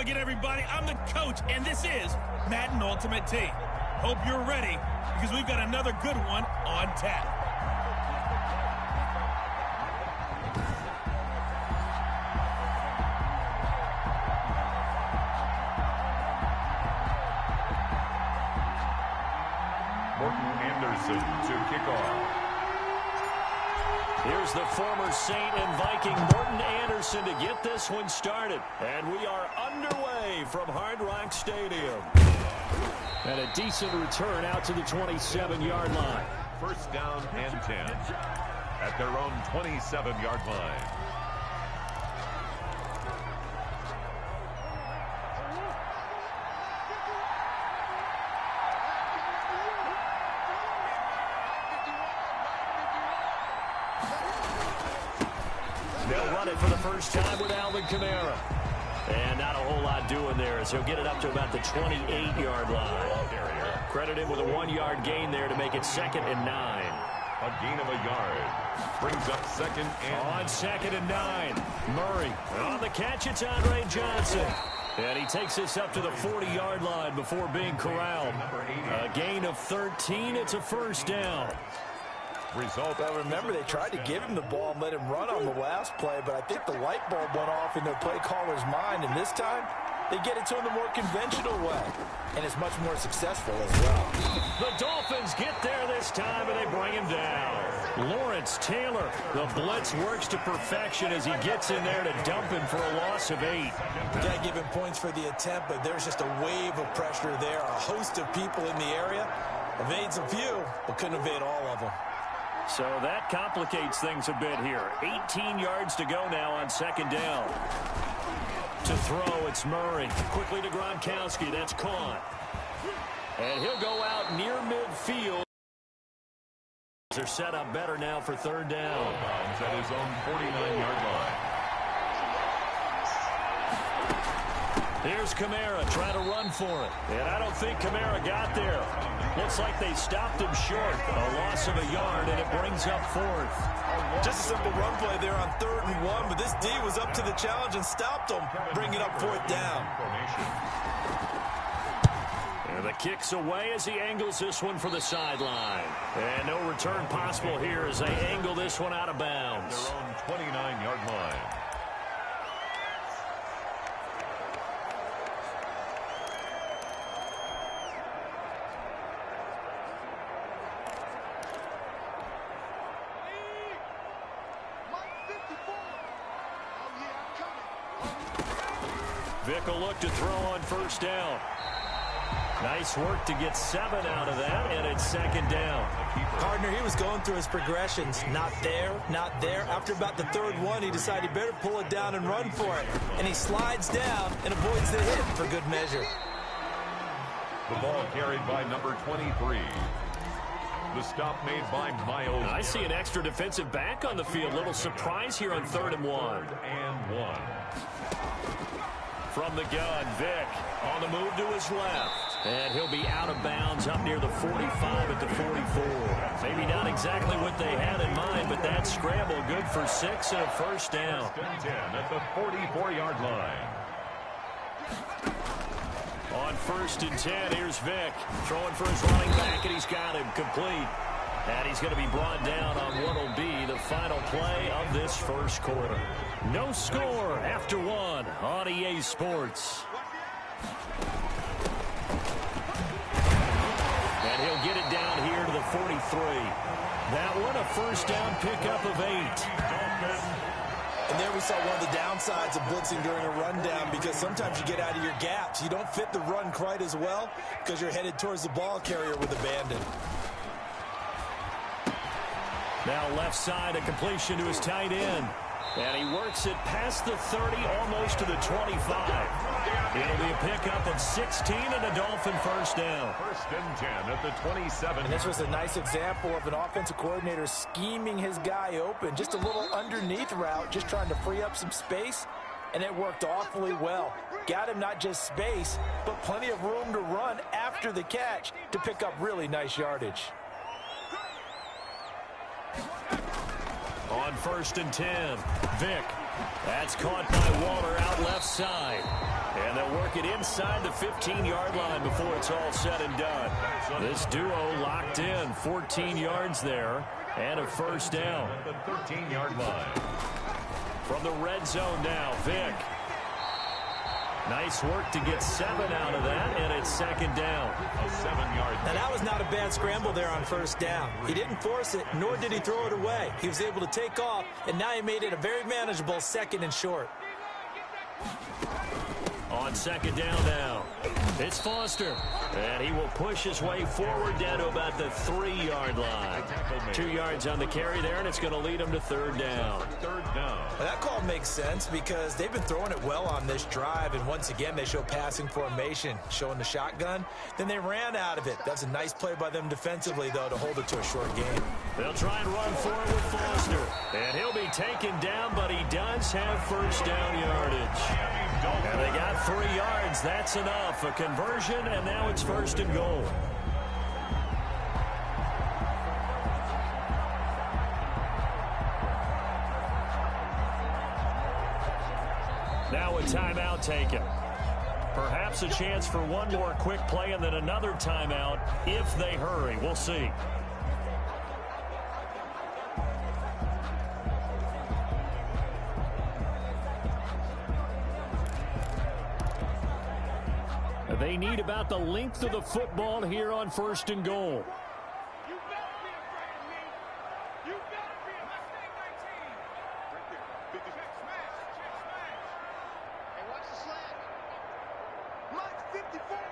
again, everybody. I'm the coach, and this is Madden Ultimate Team. Hope you're ready, because we've got another good one on tap. Anderson to kick off. Here's the former Saint and Viking Morton Anderson to get this one started. And we are underway from Hard Rock Stadium. And a decent return out to the 27-yard line. First down and 10 at their own 27-yard line. They'll run it for the first time with Alvin Kamara. And not a whole lot doing there as he'll get it up to about the 28-yard line. Credit him with a 1-yard gain there to make it 2nd and 9. A gain of a yard. Brings up 2nd and... On 2nd and 9. Murray. On the catch, it's Andre Johnson. And he takes this up to the 40-yard line before being corralled. A gain of 13. It's a first down. Result. Well, remember, they tried to give him the ball and let him run on the last play, but I think the light bulb went off in their play caller's mind, and this time they get it to him the more conventional way, and it's much more successful as well. The Dolphins get there this time, and they bring him down. Lawrence Taylor, the blitz works to perfection as he gets in there to dump him for a loss of 8. You got to give him points for the attempt, but there's just a wave of pressure there. A host of people in the area. Evades a few, but couldn't evade all of them. So that complicates things a bit here. 18 yards to go now on 2nd down. To throw, it's Murray. Quickly to Gronkowski. That's caught. And he'll go out near midfield. They're set up better now for 3rd down. At his own 49-yard line. Here's Kamara trying to run for it. And I don't think Kamara got there. Looks like they stopped him short. A loss of a yard, and it brings up 4th. Just a simple run play there on 3rd and 1, but this D was up to the challenge and stopped him, bringing up 4th down. And the kick's away as he angles this one for the sideline. And no return possible here as they angle this one out of bounds. Their own 29-yard line. Vick will look to throw on 1st down. Nice work to get 7 out of that, and it's 2nd down. Partner, he was going through his progressions. Not there, not there. After about the 3rd one, he decided he better pull it down and run for it. And he slides down and avoids the hit for good measure. The ball carried by number 23. The stop made by Miles. I see an extra defensive back on the field. Little surprise here on 3rd and 1. And 1. From the gun, Vick on the move to his left. And he'll be out of bounds up near the 45 at the 44. Maybe not exactly what they had in mind, but that scramble good for 6 and a first down. 10 at the 44-yard line. On 1st and 10, here's Vick throwing for his running back, and he's got him complete. And he's going to be brought down on what will be the final play of this first quarter. No score after 1 on EA Sports. And he'll get it down here to the 43. That one a first down pickup of 8. And there we saw one of the downsides of blitzing during a rundown, because sometimes you get out of your gaps. You don't fit the run quite as well because you're headed towards the ball carrier with abandon. Now left side, a completion to his tight end. And he works it past the 30, almost to the 25. It'll be a pickup of 16 and a Dolphin first down. 1st and 10 at the 27. And this was a nice example of an offensive coordinator scheming his guy open. Just a little underneath route, just trying to free up some space. And it worked awfully well. Got him not just space, but plenty of room to run after the catch to pick up really nice yardage. On 1st and 10, Vick That's caught by Waller out left side. And they'll work it inside the 15-yard line before it's all said and done. This duo locked in, 14 yards there, and a first down. The 13-yard line. From the red zone now, Vick. Nice work to get 7 out of that, and it's second down. A 7-yard. Now, that was not a bad scramble there on first down. He didn't force it, nor did he throw it away. He was able to take off, and now he made it a very manageable second and short. On second down now, it's Foster. And he will push his way forward down to about the 3-yard line. 2 yards on the carry there, and it's going to lead him to third down. Third down. Well, that call makes sense because they've been throwing it well on this drive, and once again they show passing formation, showing the shotgun. Then they ran out of it. That's a nice play by them defensively, though, to hold it to a short game. They'll try and run forward with Foster. And he'll be taken down, but he does have first down yardage. And they got 3 yards. That's enough. A conversion, and now it's first and goal. Now a timeout taken. Perhaps a chance for one more quick play and then another timeout if they hurry. We'll see. They need about the length of the football here on first and goal. You better be afraid of me. You better be. Let's take 19. Right there. 50. Check smash. Check smash. Hey, watch the slant. Mike's 54.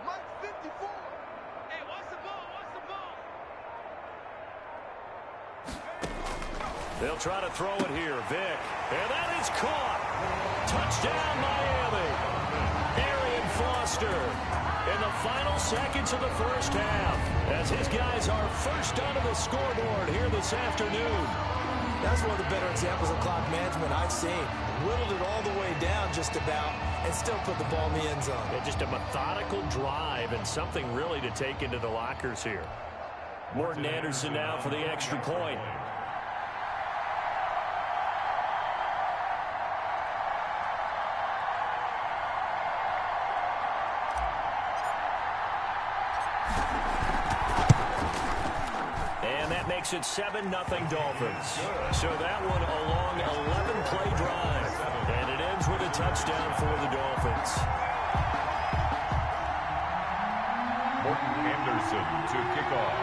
Mike's 54. Hey, watch the ball. Watch the ball. They'll try to throw it here. Vick. And that is caught. Touchdown, Miami. Foster in the final seconds of the first half as his guys are first onto the scoreboard here this afternoon. That's one of the better examples of clock management I've seen. Whittled it all the way down just about and still put the ball in the end zone. Yeah, just a methodical drive and something really to take into the lockers here. Morton Anderson now for the extra point. It's 7-0 Dolphins. So that one a long 11-play drive. And it ends with a touchdown for the Dolphins. Morton Anderson to kick off.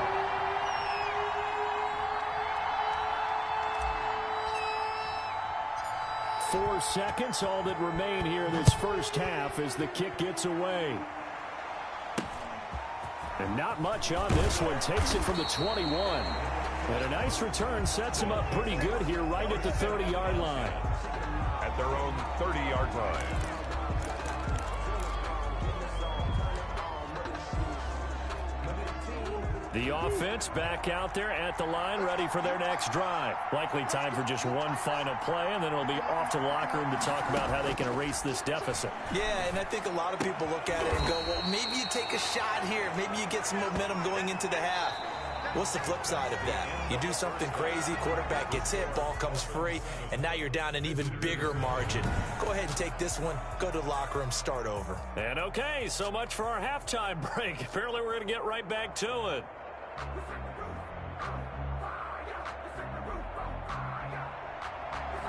Four seconds, all that remain here this first half as the kick gets away. And not much on this one. Takes it from the 21. And a nice return sets him up pretty good here right at the 30-yard line. At their own 30-yard line. The offense back out there at the line, ready for their next drive. Likely time for just one final play, and then it'll be off to the locker room to talk about how they can erase this deficit. Yeah, and I think a lot of people look at it and go, well, maybe you take a shot here. Maybe you get some momentum going into the half. What's the flip side of that? You do something crazy, quarterback gets hit, ball comes free, and now you're down an even bigger margin. Go ahead and take this one, go to the locker room, start over. And okay, so much for our halftime break. Apparently we're going to get right back to it.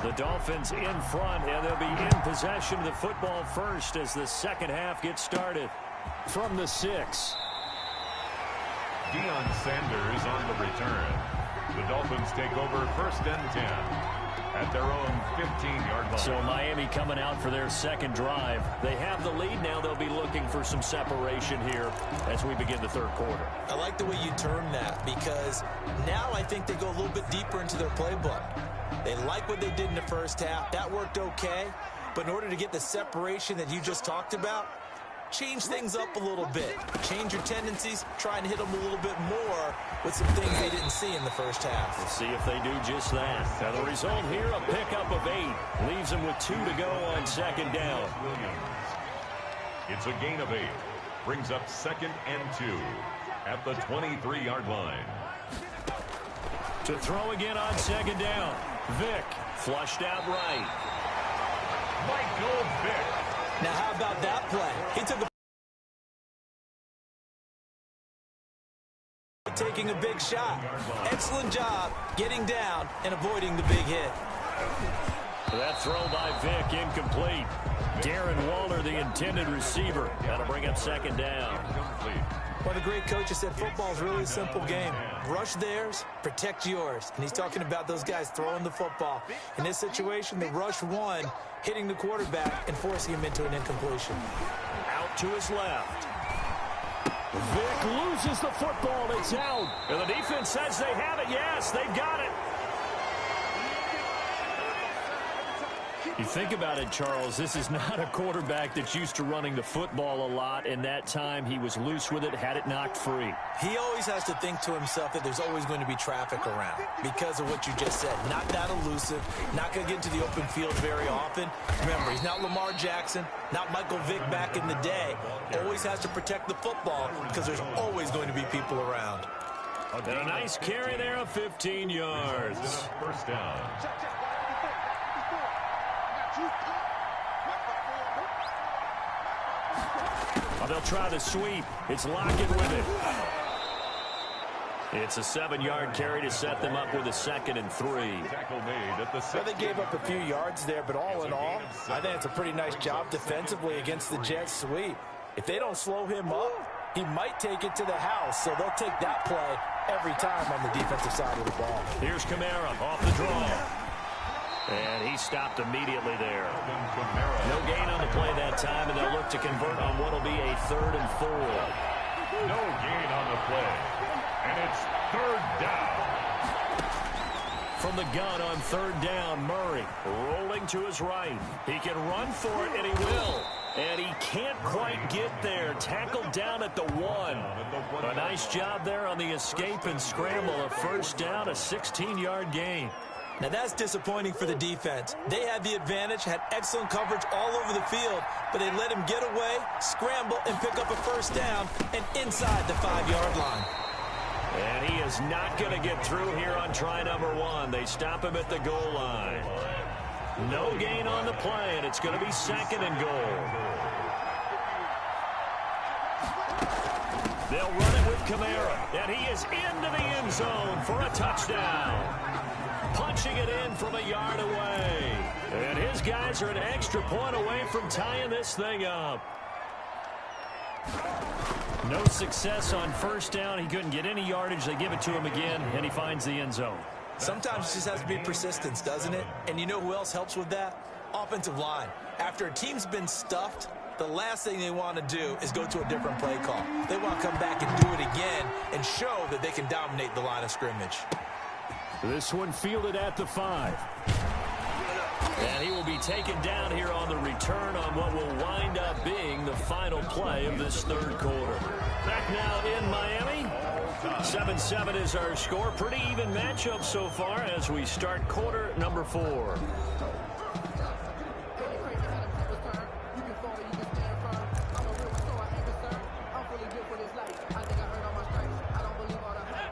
The Dolphins in front, and they'll be in possession of the football first as the second half gets started. From the 6. Deion Sanders on the return. The Dolphins take over first and 10 at their own 15-yard line. So Miami coming out for their second drive. They have the lead now. They'll be looking for some separation here as we begin the third quarter. I like the way you term that because now I think they go a little bit deeper into their playbook. They like what they did in the first half. That worked okay. But in order to get the separation that you just talked about, change things up a little bit. Change your tendencies. Try and hit them a little bit more with some things they didn't see in the first half. We'll see if they do just that. Now the result here, a pickup of 8. Leaves them with 2 to go on second down. It's a gain of 8. Brings up second and 2 at the 23-yard line. To throw again on second down. Vick flushed out right. Michael Vick. Now, how about that play? He took a taking a big shot. Excellent job getting down and avoiding the big hit. That throw by Vick incomplete. Darren Waller, the intended receiver. That'll bring up second down. Well, the great coach has said football is really a simple game. Rush theirs, protect yours. And he's talking about those guys throwing the football. In this situation, the rush one, hitting the quarterback and forcing him into an incompletion. Out to his left. Vick loses the football. It's out. And the defense says they have it. Yes, they've got it. You think about it, Charles, this is not a quarterback that's used to running the football a lot, and that time he was loose with it, had it knocked free. He always has to think to himself that there's always going to be traffic around because of what you just said. Not that elusive, not going to get into the open field very often. Remember, he's not Lamar Jackson, not Michael Vick back in the day. Always has to protect the football because there's always going to be people around. And a nice carry there of 15 yards. First down. Oh, they'll try the sweep. It's Lockett with it. It's a 7-yard carry to set them up with a 2nd and 3. Tackle made at the Well, they gave up a few yards there, but all in all, I think it's a pretty nice job defensively against the Jets sweep. If they don't slow him up, he might take it to the house, so they'll take that play every time on the defensive side of the ball. Here's Kamara off the draw. And he stopped immediately there. No gain on the play that time, and they'll look to convert on what will be a 3rd and 4. No gain on the play. And it's 3rd down. From the gun on 3rd down, Murray rolling to his right. He can run for it, and he will. And he can't quite get there. Tackled down at the 1. A nice job there on the escape and scramble. A 1st down, a 16-yard gain. Now, that's disappointing for the defense. They had the advantage, had excellent coverage all over the field, but they let him get away, scramble, and pick up a 1st down and inside the 5-yard line. And he is not going to get through here on try number 1. They stop him at the goal line. No gain on the play, and it's going to be 2nd and goal. They'll run it with Kamara, and he is into the end zone for a touchdown. Punching it in from a yard away. And his guys are an extra point away from tying this thing up. No success on 1st down. He couldn't get any yardage. They give it to him again, and he finds the end zone. Sometimes it just has to be persistence, doesn't it? And you know who else helps with that? Offensive line. After a team's been stuffed, the last thing they want to do is go to a different play call. They want to come back and do it again and show that they can dominate the line of scrimmage. This one fielded at the 5. And he will be taken down here on the return on what will wind up being the final play of this 3rd quarter. Back now in Miami. 7-7 is our score. Pretty even matchup so far as we start quarter number 4.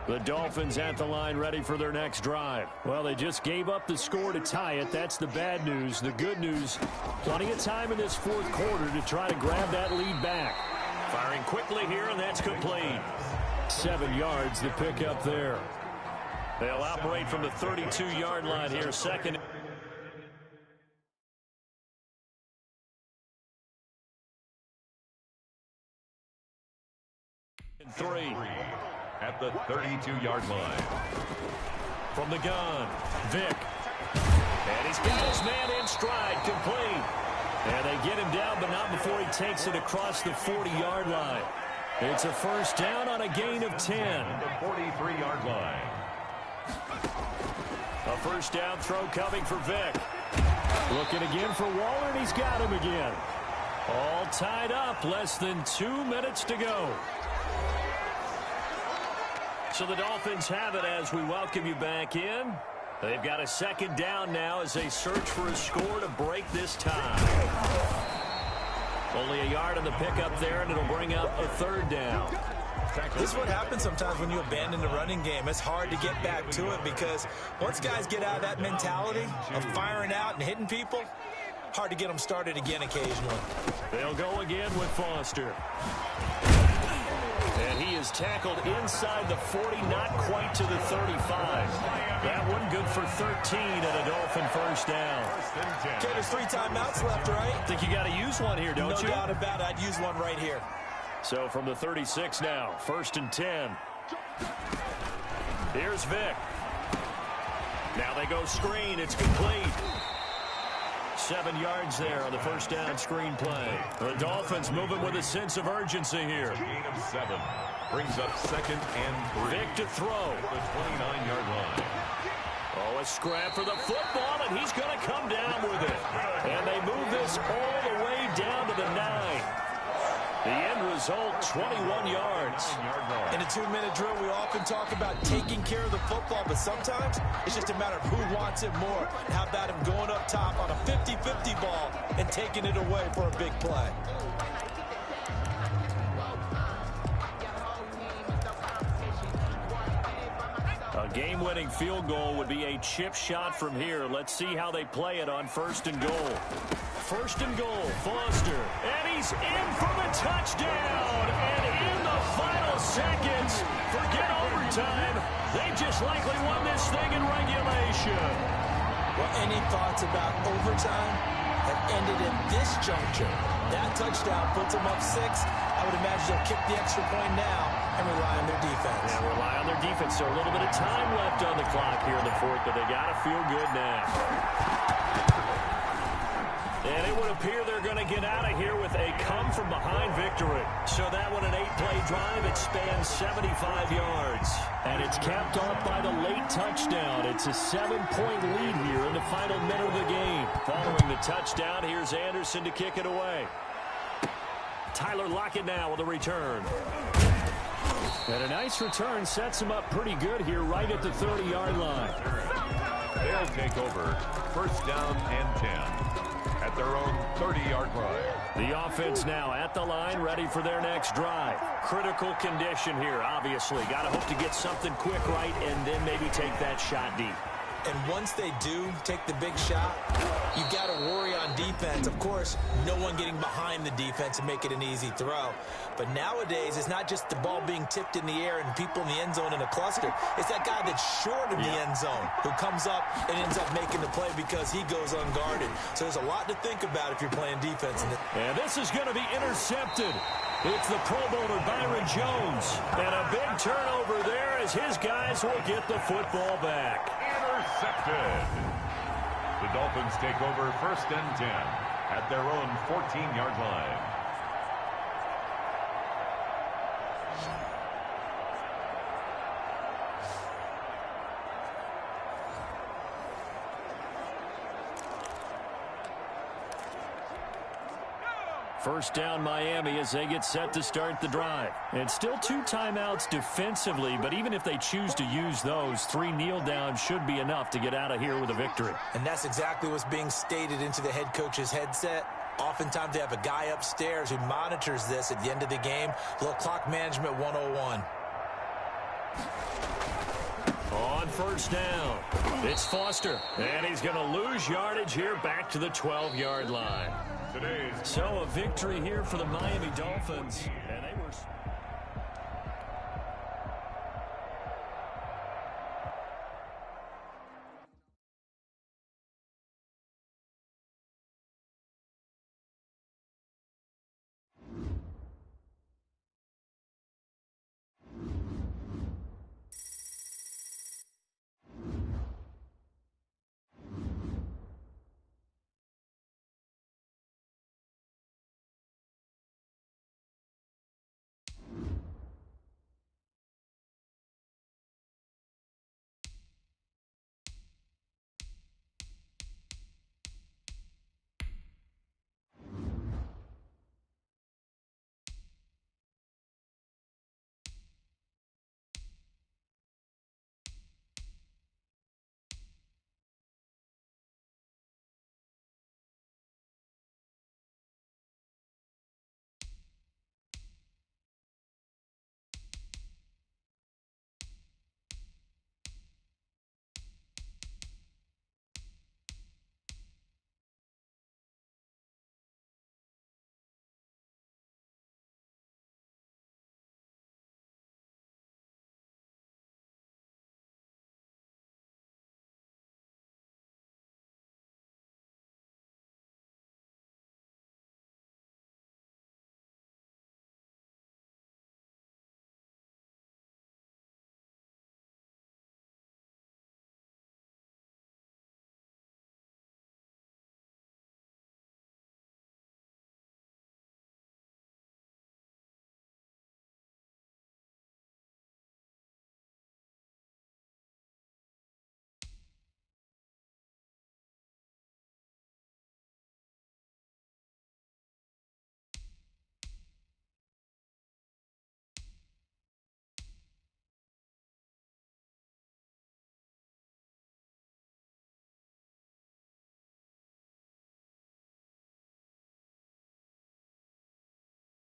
The Dolphins at the line ready for their next drive. Well, they just gave up the score to tie it. That's the bad news. The good news, plenty of time in this 4th quarter to try to grab that lead back. Firing quickly here, and that's complete. 7 yards, the pickup there. They'll operate from the 32-yard line here. 2nd. And 3. At the 32-yard line. From the gun, Vick. And he's got his man in stride, complete. And they get him down, but not before he takes it across the 40-yard line. It's a 1st down on a gain of 10. The 43-yard line. A 1st down throw coming for Vick. Looking again for Waller, and he's got him again. All tied up, less than 2 minutes to go. So the Dolphins have it as we welcome you back in. They've got a 2nd down now as they search for a score to break this tie. Only a yard on the pickup there, and it'll bring up a 3rd down. This is what happens sometimes when you abandon the running game. It's hard to get back to it because once guys get out of that mentality of firing out and hitting people, hard to get them started again occasionally. They'll go again with Foster. And he is tackled inside the 40, not quite to the 35. That one good for 13 and a Dolphin first down. Okay, there's 3 timeouts left, right? Think you got to use one here, don't you? No doubt about it. I'd use one right here. So from the 36 now, 1st and 10. Here's Vic. Now they go screen. It's complete. 7 yards there on the first down screen play. The Dolphins moving with a sense of urgency here. Gain of 7. Brings up 2nd and 3. Vic to throw. The 29-yard line. Oh, a scrap for the football, and he's going to come down with it. And they move this all the way down to the 9. The end result, 21 yards. In a 2-minute drill, we often talk about taking care of the football, but sometimes it's just a matter of who wants it more. How about him going up top on a 50-50 ball and taking it away for a big play? A game-winning field goal would be a chip shot from here. Let's see how they play it on 1st and goal. 1st and goal, Foster. And he's in for the touchdown. And in the final seconds, forget overtime. They just likely won this thing in regulation. Well, any thoughts about overtime have ended at this juncture? That touchdown puts them up 6. I would imagine they'll kick the extra point now and rely on their defense. Yeah, rely on their defense. So a little bit of time left on the clock here in the 4th, but they got to feel good now. And it would appear they're going to get out of here with a come-from-behind victory. So that one, an 8-play drive. It spans 75 yards. And it's capped off by the late touchdown. It's a 7-point lead here in the final minute of the game. Following the touchdown, here's Anderson to kick it away. Tyler Lockett now with a return. And a nice return sets him up pretty good here right at the 30-yard line. They'll take over 1st down and 10 at their own 30-yard line. The offense now at the line, ready for their next drive. Critical condition here, obviously. Got to hope to get something quick right and then maybe take that shot deep. And once they do take the big shot, you've got to worry on defense. Of course, no one getting behind the defense and make it an easy throw. But nowadays, it's not just the ball being tipped in the air and people in the end zone in a cluster. It's that guy that's short of the end zone who comes up and ends up making the play because he goes unguarded. So there's a lot to think about if you're playing defense. And this is going to be intercepted. It's the Pro Bowler Byron Jones. And a big turnover there as his guys will get the football back. Intercepted. The Dolphins take over 1st and 10 at their own 14-yard line. First down Miami as they get set to start the drive. And still 2 timeouts defensively, but even if they choose to use those, 3 kneel downs should be enough to get out of here with a victory. And that's exactly what's being stated into the head coach's headset. Oftentimes they have a guy upstairs who monitors this at the end of the game. A little clock management 101. On first down, it's Foster. And he's going to lose yardage here back to the 12-yard line. So a victory here for the Miami Dolphins. And they were...